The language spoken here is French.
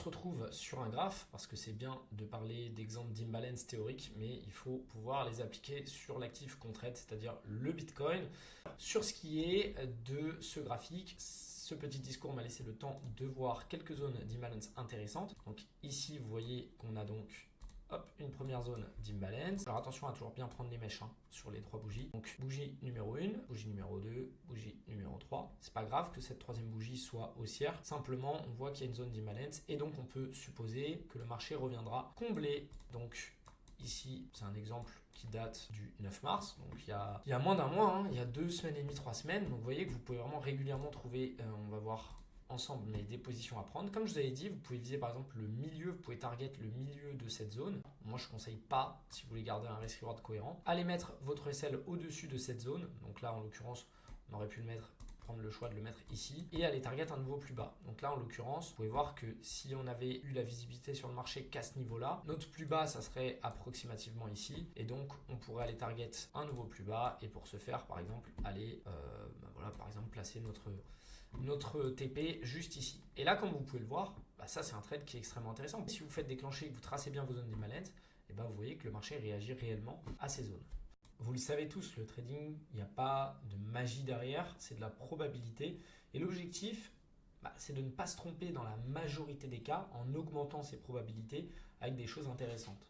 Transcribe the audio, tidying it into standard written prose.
se retrouve sur un graphe, parce que c'est bien de parler d'exemples d'imbalance théorique, mais il faut pouvoir les appliquer sur l'actif qu'on traite, c'est-à-dire le Bitcoin. Sur ce qui est de ce graphique, ce petit discours m'a laissé le temps de voir quelques zones d'imbalance intéressantes. Donc ici, vous voyez qu'on a donc une première zone d'imbalance. Alors attention à toujours bien prendre les mèches sur les 3 bougies. Donc bougie numéro 1, bougie numéro 2, bougie numéro 3. C'est pas grave que cette troisième bougie soit haussière. Simplement, on voit qu'il y a une zone d'imbalance et donc on peut supposer que le marché reviendra combler. Donc ici, c'est un exemple qui date du 9 mars, donc il y a moins d'un mois, il y a 2 semaines et demie, 3 semaines. Donc vous voyez que vous pouvez vraiment régulièrement trouver, on va voir ensemble, mais des positions à prendre. Comme je vous avais dit, vous pouvez viser par exemple le milieu, vous pouvez target le milieu de cette zone. Moi, je ne conseille pas, si vous voulez garder un risk-reward cohérent, allez mettre votre SL au-dessus de cette zone. Donc là, en l'occurrence, on aurait pu le mettre, prendre le choix de le mettre ici et aller target un niveau plus bas. Donc là, en l'occurrence, vous pouvez voir que si on avait eu la visibilité sur le marché qu'à ce niveau-là, notre plus bas, ça serait approximativement ici. Et donc, on pourrait aller target un nouveau plus bas et pour ce faire, par exemple, aller, par exemple, placer notre TP juste ici. Et là, comme vous pouvez le voir, ça c'est un trade qui est extrêmement intéressant. Si vous faites déclencher et que vous tracez bien vos zones d'imbalance, vous voyez que le marché réagit réellement à ces zones. Vous le savez tous, le trading, il n'y a pas de magie derrière, c'est de la probabilité. Et l'objectif, c'est de ne pas se tromper dans la majorité des cas en augmentant ses probabilités avec des choses intéressantes.